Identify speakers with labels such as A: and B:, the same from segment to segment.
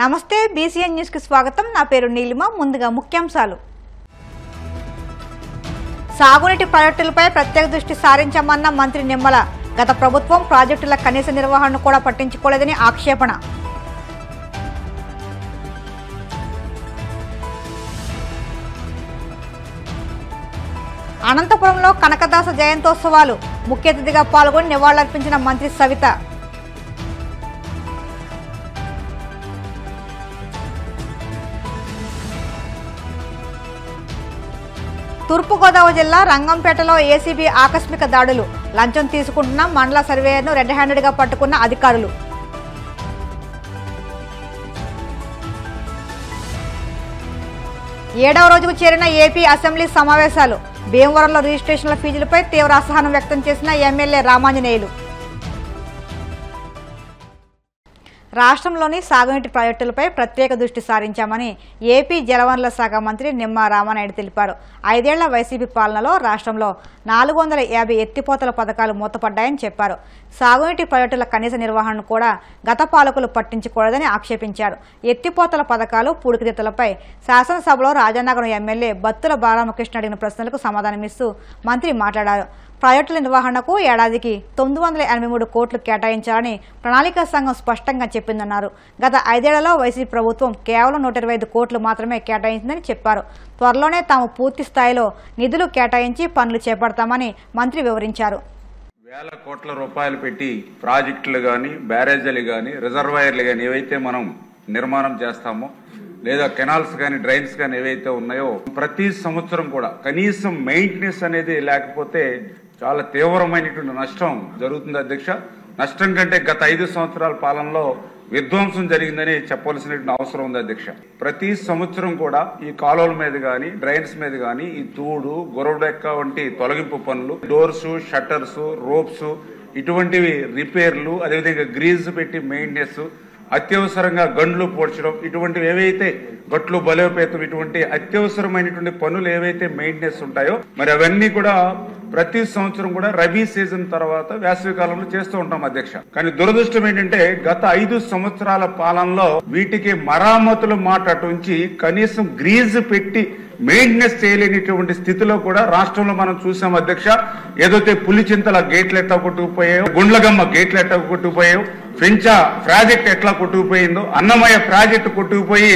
A: నమస్తే BCN news కి స్వాగతం। నా పేరు నీలిమ। ముందుగా ముఖ్యాంశాలు। సాగునీటి ప్రాజెక్టులపై ప్రత్యేక దృష్టి సారించామన్న మంత్రి నిమ్మల। గత ప్రభుత్వం ప్రాజెక్టుల కనీస నిర్వహణను కూడా పట్టించుకోలేదని ఆక్షేపణ। అనంతపురంలో కనకదాస జయంతోత్సవాలు ముఖ్య అతిథిగా పాల్గొని నివాళులర్పించిన మంత్రి సవిత। తూర్పుగోదావరి జిల్లా రంగంపేటలో ఏసీబీ ఆకస్మిక దాడులు। లంచం తీసుకుంటున్న మండల సర్వేయర్ను రెడ్ హ్యాండెడ్గా పట్టుకున్న అధికారులు। ఏడవ రోజుకు చేరిన ఏపీ అసెంబ్లీ సమావేశాలు। భీమవరంలో రిజిస్ట్రేషన్ల ఫీజులపై తీవ్ర అసహనం వ్యక్తం చేసిన ఎమ్మెల్యే రామాంజనేయులు। రాష్ట్రంలోని సాగునీటి ప్రాజెక్టులపై ప్రత్యేక దృష్టి సారించామని ఏపీ జలవనరుల శాఖ మంత్రి నిమ్మల రామానాయుడు తెలిపారు। 5 ఏళ్ల వైసీపీ పాలనలో రాష్ట్రంలో 450 ఎత్తిపోతల పథకాలు మూతపడ్డాయని చెప్పారు। సాగునీటి ప్రాజెక్టుల కనీస నిర్వహణను కూడా గత పాలకులు పట్టించుకోలేదని ఆక్షేపించారు। ఎత్తిపోతల పథకాలు పూడికతీతలపై శాసనసభలో రాజానగరం ఎమ్మెల్యే బత్తుల బాలరామకృష్ణ అడిగిన ప్రశ్నలకు సమాధానమిస్తూ మంత్రి మాట్లాడారు। ప్రాజెక్టుల నిర్వహణకు ఏడాదికి 983 కోట్లు కేటాయించాలని ప్రణాళికా సంఘం స్పష్టంగా చెప్పిందన్నారు। గత 5 ఏళ్లలో వైసీపీ ప్రభుత్వం కేవలం 125 కోట్లు మాత్రమే కేటాయించిందని చెప్పారు। త్వరలోనే తాము పూర్తి స్థాయిలో నిధులు కేటాయించి పనులు చేపడతామని మంత్రి వివరించారు।
B: వేల కోట్ల రూపాయలు పెట్టి ప్రాజెక్టులు గాని బ్యారేజీలు గాని రిజర్వాయర్లు గాని ఏవైతే మనం నిర్మాణం చేస్తామో లేదా కెనాల్స్ గాని డ్రైన్స్ గాని ఏవైతే ఉన్నాయో ప్రతి సంవత్సరం కూడా కనీసం మెయింటెనెన్స్ అనేది లేకపోతే చాలా తీవ్రమైనటువంటి నష్టం జరుగుతుంది అధ్యక్ష। నష్టం కంటే గత 5 సంవత్సరాల పాలనలో విధ్వంసం జరిగిందని చెప్పవలసినటువంటి అవసరం ఉంది అధ్యక్ష। ప్రతి సంవత్సరం కూడా ఈ కాలువల మీద గాని డ్రైన్స్ మీద గాని ఈ తూడు గొరవడెక్క వంటి తొలగింపు పనులు డోర్స్ షట్టర్స్ రోప్స్ ఇటువంటివి రిపేర్లు అదేవిధంగా గ్రీజ్ పెట్టి మెయింటెనెన్స్ అత్యవసరంగా గండ్లు పోడ్చడం ఇటువంటివి ఏవైతే గట్లు బలోపేతం ఇటువంటి అత్యవసరమైనటువంటి పనులు ఏవైతే మెయింటెనెన్స్ ఉంటాయో మరి అవన్నీ కూడా ప్రతి సంవత్సరం కూడా రబీ సీజన్ తర్వాత వేసవి కాలంలో చేస్తూ ఉంటాం అధ్యక్ష। కానీ దురదృష్టం ఏంటంటే గత 5 సంవత్సరాల పాలనలో వీటికి మరామతులు మాట అటుంచి కనీసం గ్రీజ్ పెట్టి మెయింటెనెన్స్ చేయలేనిటువంటి స్థితిలో కూడా రాష్ట్రంలో మనం చూసాం అధ్యక్ష। ఏదైతే పులిచింతల గేట్లు ఎట్లా కొట్టుకుపోయాయో గుండ్లగమ్మ గేట్లు ఎట్లా కొట్టుకుపోయాయో ఫ్రెంచా ప్రాజెక్ట్ ఎట్లా కొట్టుకుపోయిందో అన్నమయ్య ప్రాజెక్టు కొట్టుకుపోయి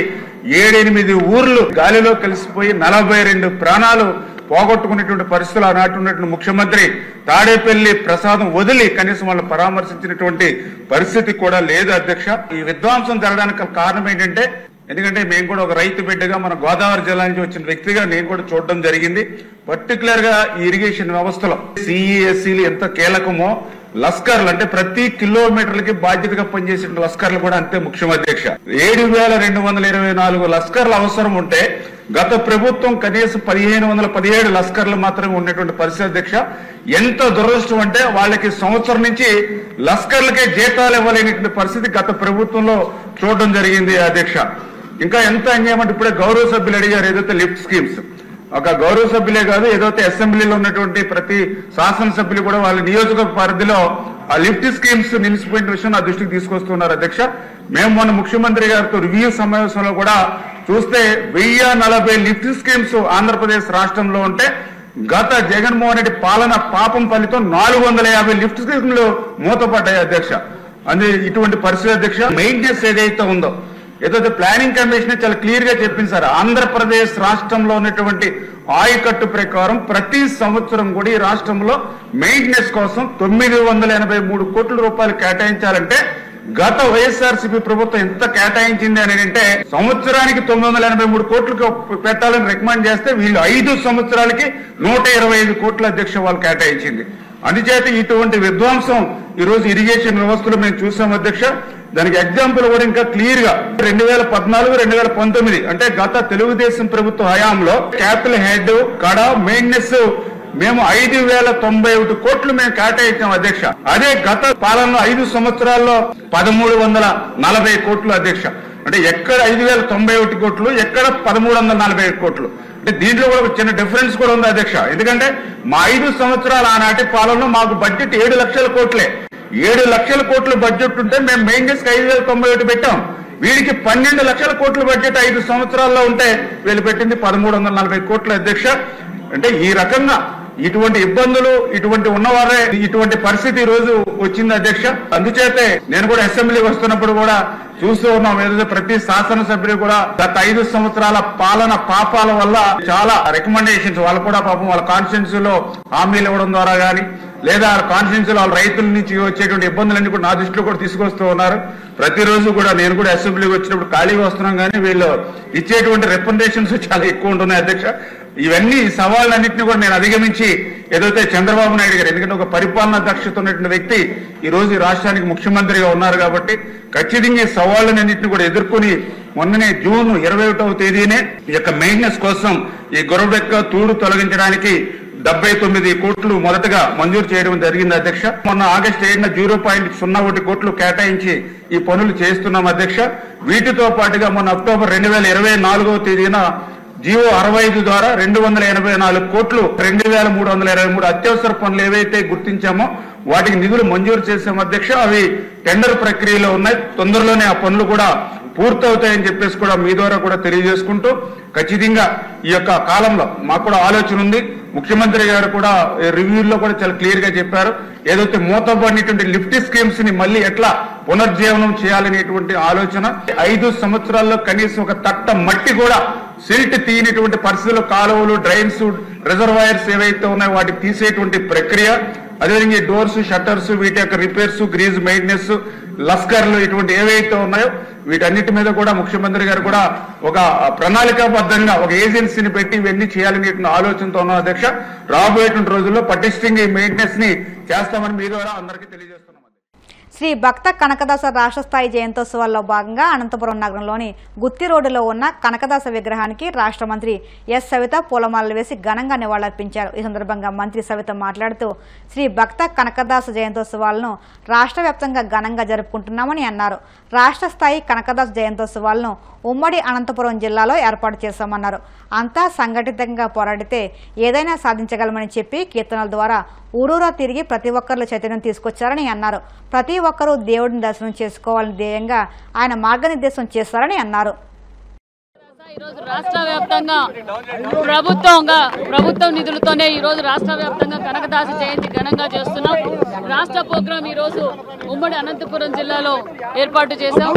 B: 7-8 ఊర్లు గాలిలో కలిసిపోయి 42 ప్రాణాలు పోగొట్టుకునేటువంటి పరిస్థితులు ఆనాటి ఉన్నటువంటి ముఖ్యమంత్రి తాడేపల్లి ప్రసాదం వదిలి కనీసం వాళ్ళు పరామర్శించినటువంటి పరిస్థితి కూడా లేదు అధ్యక్ష। ఈ విధ్వంసం జరగడానికి కారణం ఏంటంటే ఎందుకంటే మేము కూడా ఒక రైతు బిడ్డగా మన గోదావరి జిల్లా నుంచి వచ్చిన వ్యక్తిగా నేను కూడా చూడడం జరిగింది। పర్టికులర్ గా ఈ ఇరిగేషన్ వ్యవస్థలో సిఈఎస్సీలు ఎంత కీలకమో లస్కర్లు అంటే ప్రతి కిలోమీటర్లకి బాధ్యతగా పనిచేసే లస్కర్లు కూడా అంతే ముఖ్యం అధ్యక్ష। 7,224 లస్కర్లు అవసరం ఉంటే గత ప్రభుత్వం కనీసం 1,517 లస్కర్లు మాత్రమే ఉన్నటువంటి పరిస్థితి అధ్యక్ష। ఎంత దురదృష్టం అంటే వాళ్ళకి సంవత్సరం నుంచి లస్కర్లకే జీతాలు ఇవ్వలేనటువంటి పరిస్థితి గత ప్రభుత్వంలో చూడడం జరిగింది అధ్యక్ష। ఇంకా ఎంత అన్యాయం అంటే ఇప్పుడే గౌరవ సభ్యులు అడిగారు ఏదైతే లిఫ్ట్ స్కీమ్స్ ఒక గౌరవ సభ్యులే కాదు ఏదైతే అసెంబ్లీలో ఉన్నటువంటి ప్రతి శాసనసభ్యులు కూడా వాళ్ళ నియోజకవర్గ పరిధిలో ఆ లిఫ్ట్ స్కీమ్స్ నిలిచిపోయిన విషయం నా దృష్టికి తీసుకొస్తున్నారు అధ్యక్ష। మేము మొన్న ముఖ్యమంత్రి గారితో రివ్యూ సమావేశంలో కూడా చూస్తే 1040 లిఫ్ట్ స్కీమ్స్ ఆంధ్రప్రదేశ్ రాష్ట్రంలో ఉంటే గత జగన్మోహన్ రెడ్డి పాలన పాపం ఫలితం 450 లిఫ్ట్ స్కీమ్లు మూతపడ్డాయి అధ్యక్ష। అది ఇటువంటి పరిస్థితి అధ్యక్ష। మెయింటెనెన్స్ ఏదైతే ఉందో ఏదైతే ప్లానింగ్ కమిషన్ చాలా క్లియర్ గా చెప్పింది సార్ ఆంధ్రప్రదేశ్ రాష్ట్రంలో ఉన్నటువంటి ఆయకట్టు ప్రకారం ప్రతి సంవత్సరం కూడా ఈ రాష్ట్రంలో మెయింటెనెన్స్ కోసం 983 కోట్ల రూపాయలు కేటాయించాలంటే గత వైఎస్ఆర్సీపీ ప్రభుత్వం ఎంత కేటాయించింది అని అంటే సంవత్సరానికి 983 కోట్లు పెట్టాలని రికమెండ్ చేస్తే వీళ్ళు 5 సంవత్సరాలకి 125 కోట్ల అధ్యక్ష వాళ్ళు కేటాయించింది। అందుచేత ఇటువంటి విధ్వంసం ఈ రోజు ఇరిగేషన్ వ్యవస్థలో మేము చూసాం అధ్యక్ష। దానికి ఎగ్జాంపుల్ కూడా ఇంకా క్లియర్ గా 2014-2019 అంటే గత తెలుగుదేశం ప్రభుత్వ హయాంలో క్యాపిటల్ హెడ్ కడ మెయింటెనెన్స్ మేము 5,091 కోట్లు మేము కేటాయించాం అధ్యక్ష। అదే గత పాలనలో 5 సంవత్సరాల్లో 1,340 కోట్లు అధ్యక్ష। అంటే ఎక్కడ 5,091 కోట్లు ఎక్కడ 1,340 కోట్లు అంటే దీంట్లో కూడా చిన్న డిఫరెన్స్ కూడా ఉంది అధ్యక్ష। ఎందుకంటే మా 5 సంవత్సరాల ఆనాటి పాలనలో మాకు బడ్జెట్ 7 లక్షల కోట్లే 7 లక్షల కోట్ల బడ్జెట్ ఉంటే మేము మెయింటెనెన్స్ 5,091 పెట్టాం। వీడికి 12 లక్షల కోట్ల బడ్జెట్ 5 సంవత్సరాల్లో ఉంటే వీళ్ళు పెట్టింది 1340 కోట్ల అధ్యక్ష. అంటే ఈ రకంగా ఇటువంటి ఇబ్బందులు ఇటువంటి ఉన్నవారే ఇటువంటి పరిస్థితి ఈ రోజు వచ్చింది అధ్యక్ష. అందుచేతే నేను కూడా అసెంబ్లీకి వస్తున్నప్పుడు కూడా చూస్తూ ఉన్నాం, ఏదైతే ప్రతి శాసనసభ్యులు కూడా గత 5 సంవత్సరాల పాలన పాపాల వల్ల చాలా రికమెండేషన్స్ వాళ్ళు కూడా పాపం వాళ్ళ కాన్స్టిట్యూన్సీ లో హామీలు ఇవ్వడం ద్వారా గానీ లేదా కాన్స్టిట్యూన్సీ వాళ్ళ రైతుల నుంచి వచ్చేటువంటి ఇబ్బందులన్నీ కూడా నా దృష్టిలో కూడా తీసుకొస్తూ ఉన్నారు. ప్రతిరోజు కూడా నేను కూడా అసెంబ్లీకి వచ్చినప్పుడు ఖాళీగా వస్తున్నాం కానీ వీళ్ళు ఇచ్చేటువంటి రికమెండేషన్స్ చాలా ఎక్కువ ఉంటున్నాయి అధ్యక్ష. ఇవన్నీ సవాళ్ళన్నింటినీ కూడా నేను అధిగమించి ఏదైతే చంద్రబాబు నాయుడు గారు, ఎందుకంటే ఒక పరిపాలనా దక్షత ఉన్నటువంటి వ్యక్తి ఈ రోజు ఈ రాష్ట్రానికి ముఖ్యమంత్రిగా ఉన్నారు కాబట్టి ఖచ్చితంగా ఈ సవాళ్ళన్నింటినీ కూడా ఎదుర్కొని మొన్ననే జూన్ 21వ తేదీనే ఈ యొక్క మెయింటెనెన్స్ కోసం ఈ గొరవెక్క తూడు తొలగించడానికి 79 కోట్లు మొదటగా మంజూరు చేయడం జరిగింది అధ్యక్ష. మొన్న ఆగస్టు 7న 0.01 కోట్లు కేటాయించి ఈ పనులు చేస్తున్నాం అధ్యక్ష. వీటితో పాటుగా మొన్న అక్టోబర్ 2024వ తేదీన జీవో 65 ద్వారా 284 కోట్లు 2323 అత్యవసర పనులు ఏవైతే గుర్తించామో వాటికి నిధులు మంజూరు చేసాం అధ్యక్ష. అవి టెండర్ ప్రక్రియలో ఉన్నాయి. తొందరలోనే ఆ పనులు కూడా పూర్తవుతాయని చెప్పేసి కూడా మీ ద్వారా కూడా తెలియజేసుకుంటూ ఖచ్చితంగా ఈ యొక్క కాలంలో మాకు కూడా ఆలోచన ఉంది. ముఖ్యమంత్రి గారు కూడా రివ్యూల్లో కూడా చాలా క్లియర్ గా చెప్పారు, ఏదైతే మూతపడినటువంటి లిఫ్ట్ స్కీమ్స్ ని మళ్ళీ ఎట్లా పునర్జీవనం చేయాలనేటువంటి ఆలోచన. 5 సంవత్సరాల్లో కనీసం ఒక తట్ట మట్టి కూడా సిల్ట్ తీయనటువంటి పరిస్థితుల్లో కాలువలు, డ్రైన్స్, రిజర్వాయర్స్ ఏవైతే ఉన్నాయో వాటికి తీసేటువంటి ప్రక్రియ. అదేవిధంగా డోర్స్, షట్టర్స్, వీటి యొక్క రిపేర్స్, గ్రీజ్ మెయింటెనెన్స్, లస్కర్లు ఇటువంటి ఏవైతే ఉన్నాయో వీటన్నిటి మీద కూడా ముఖ్యమంత్రి గారు కూడా ఒక ప్రణాళికాబద్ధంగా ఒక ఏజెన్సీని పెట్టి ఇవన్నీ చేయాలనేటువంటి ఆలోచనతో ఉన్నాం అధ్యక్ష. రాబోయేటువంటి రోజుల్లో పటిష్టంగా ఈ మెయింటెనెన్స్ ని చేస్తామని మీ ద్వారా అందరికీ తెలియజేస్తున్నాం.
A: శ్రీ భక్త కనకదాస రాష్ట్ర స్థాయి జయంతోత్సవాల్లో భాగంగా అనంతపురం నగరంలోని గుత్తి రోడ్డులో ఉన్న కనకదాస విగ్రహానికి రాష్ట్ర మంత్రి ఎస్ సవిత పూలమాలలు వేసి ఘనంగా నివాళులర్పించారు. ఈ సందర్భంగా మంత్రి సవిత మాట్లాడుతూ శ్రీ భక్త కనకదాస జయంతోత్సవాలను రాష్ట్ర వ్యాప్తంగా ఘనంగా జరుపుకుంటున్నామని అన్నారు. రాష్ట్ర స్థాయి కనకదాస జయంతోత్సవాలను ఉమ్మడి అనంతపురం జిల్లాలో ఏర్పాటు చేశామన్నారు. అంతా సంఘటితంగా పోరాడితే ఏదైనా సాధించగలమని చెప్పి కీర్తనల ద్వారా ఊరూరా తిరిగి ప్రతి ఒక్కరిలో చైతన్యం తీసుకొచ్చారని అన్నారు. ప్రతి ఒక్కరూ దేవుడిని దర్శనం చేసుకోవాలని ధ్యేయంగా ఆయన మార్గనిర్దేశం చేశారని అన్నారు.
C: ఈరోజు రాష్ట్ర వ్యాప్తంగా ప్రభుత్వం నిధులతోనే ఈరోజు రాష్ట్ర వ్యాప్తంగా కనకదాస జయంతి ఘనంగా చేస్తున్నాం. రాష్ట్ర ప్రోగ్రాం ఈరోజు ఉమ్మడి అనంతపురం జిల్లాలో ఏర్పాటు చేశాం.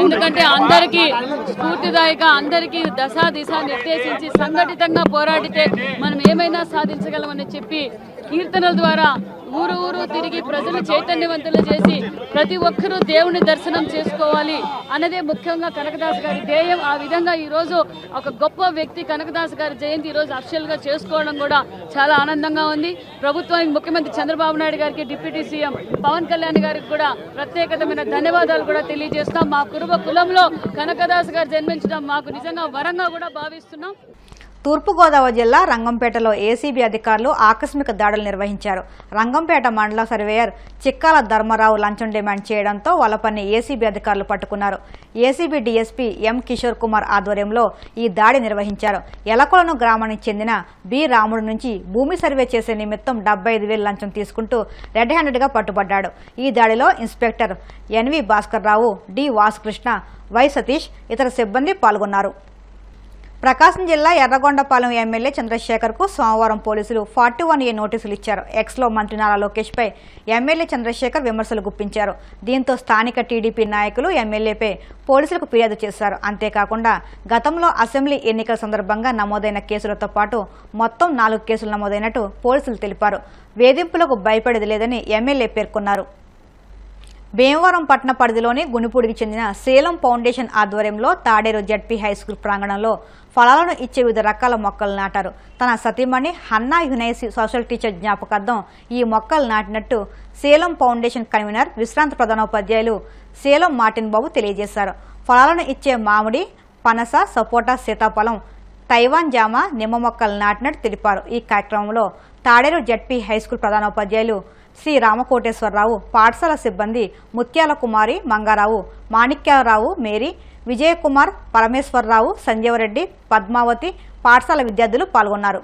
C: ఎందుకంటే అందరికీ స్ఫూర్తిదాయక, అందరికీ దిశ నిర్దేశించి సంఘటితంగా పోరాడితే మనం ఏమైనా సాధించగలమని చెప్పి కీర్తనల ద్వారా ఊరు ఊరు తిరిగి ప్రజలు చైతన్యవంతులు చేసి ప్రతి ఒక్కరూ దేవుని దర్శనం చేసుకోవాలి అన్నదే ముఖ్యంగా కనకదాస్ గారి ధ్యేయం. ఆ విధంగా ఈరోజు ఒక గొప్ప వ్యక్తి కనకదాస్ గారి జయంతి ఈరోజు అఫీషియల్గా చేసుకోవడం కూడా చాలా ఆనందంగా ఉంది. ప్రభుత్వానికి ముఖ్యమంత్రి చంద్రబాబు నాయుడు గారికి, డిప్యూటీ సీఎం పవన్ కళ్యాణ్ గారికి కూడా ప్రత్యేకమైన ధన్యవాదాలు కూడా తెలియజేస్తాం. మా కులంలో కనకదాస్ గారు జన్మించడం మాకు నిజంగా వరంగా కూడా భావిస్తున్నాం.
A: తూర్పుగోదావరి జిల్లా రంగంపేటలో ఏసీబీ అధికారులు ఆకస్మిక దాడులు నిర్వహించారు. రంగంపేట మండల సర్వేయర్ చిక్కాల ధర్మారావు లంచం డిమాండ్ చేయడంతో వలపన్ని ఏసీబీ అధికారులు పట్టుకున్నారు. ఏసీబీ డీఎస్పీ ఎం కిషోర్ కుమార్ ఆధ్వర్యంలో ఈ దాడి నిర్వహించారు. ఎలకొలను గ్రామానికి చెందిన బి రాముడు నుంచి భూమి సర్వే చేసే నిమిత్తం 75,000 లంచం తీసుకుంటూ రెడ్ హ్యాండెడ్గా పట్టుబడ్డాడు. ఈ దాడిలో inspector NV Bhaskar Rao, D Vasukrishna, Y Satish ఇతర సిబ్బంది పాల్గొన్నారు. ప్రకాశం జిల్లా ఎర్రగొండపాలెం ఎమ్మెల్యే చంద్రశేఖర్ కు సోమవారం పోలీసులు 41A నోటీసులు ఇచ్చారు. ఎక్స్లో మంత్రి నారా లోకేష్ పై ఎమ్మెల్యే చంద్రశేఖర్ విమర్శలు గుప్పించారు. దీంతో స్థానిక టీడీపీ నాయకులు ఎమ్మెల్యేపై పోలీసులకు ఫిర్యాదు చేశారు. అంతేకాకుండా గతంలో అసెంబ్లీ ఎన్నికల సందర్భంగా నమోదైన కేసులతో పాటు మొత్తం 4 కేసులు నమోదైనట్టు పోలీసులు తెలిపారు. వేధింపులకు భయపడేది లేదని ఎమ్మెల్యే పేర్కొన్నారు. భీమవరం పట్టణ పరిధిలోని గునిపూడికి చెందిన సేలం ఫౌండేషన్ ఆధ్వర్యంలో తాడేరు జడ్పీ హైస్కూల్ ప్రాంగణంలో ఫలాలను ఇచ్చే వివిధ రకాల మొక్కలు నాటారు. తన సతీమణి హన్నా యునైసి సోషల్ టీచర్ జ్ఞాపకార్థం ఈ మొక్కలు నాటినట్టు సేలం ఫౌండేషన్ కన్వీనర్ విశ్రాంత ప్రధానోపాధ్యాయులు సేలం మార్టిన్ బాబు తెలియజేశారు. ఫలాలను ఇచ్చే మామిడి, పనస, సపోటా, సీతాఫలం, తైవాన్ జామ, నిమ్మ మొక్కలు నాటినట్టు తెలిపారు. ఈ కార్యక్రమంలో తాడేరు జడ్పీ హైస్కూల్ ప్రధానోపాధ్యాయులు శ్రీ రామకోటేశ్వరరావు, పాఠశాల సిబ్బంది ముత్యాల కుమారి, మంగారావు, మాణిక్యాలరావు, మేరీ, విజయకుమార్, పరమేశ్వరరావు, సంజీవరెడ్డి, పద్మావతి, పాఠశాల విద్యార్థులు పాల్గొన్నారు.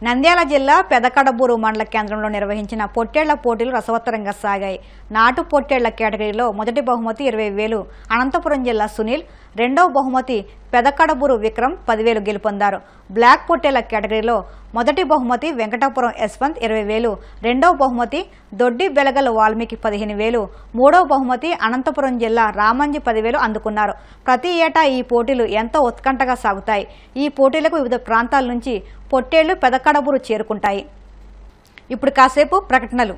A: నంద్యాల జిల్లా పెదకడబూరు మండల కేంద్రంలో నిర్వహించిన పొట్టేళ్ల పోటీలు రసవత్తరంగా సాగాయి. నాటు పొట్టేళ్ల కేటగిరీలో మొదటి బహుమతి 20,000 అనంతపురం జిల్లా సునీల్, రెండవ బహుమతి పెదకడబూరు విక్రమ్ 10,000 గెలుపొందారు. బ్లాక్ పొట్టేళ్ల కేటగిరీలో మొదటి బహుమతి వెంకటాపురం యశ్వంత్ 20,000, రెండవ బహుమతి దొడ్డి బెలగల్ వాల్మీకి 15,000, మూడవ బహుమతి అనంతపురం జిల్లా రామంజి 10,000 అందుకున్నారు. ప్రతి ఏటా ఈ పోటీలు ఎంతో ఉత్కంఠగా సాగుతాయి. ఈ పోటీలకు వివిధ ప్రాంతాల నుంచి పొట్టేళ్లు పెదకడబూరు చేరుకుంటాయి. ఇప్పుడు కాసేపు ప్రకటనలు.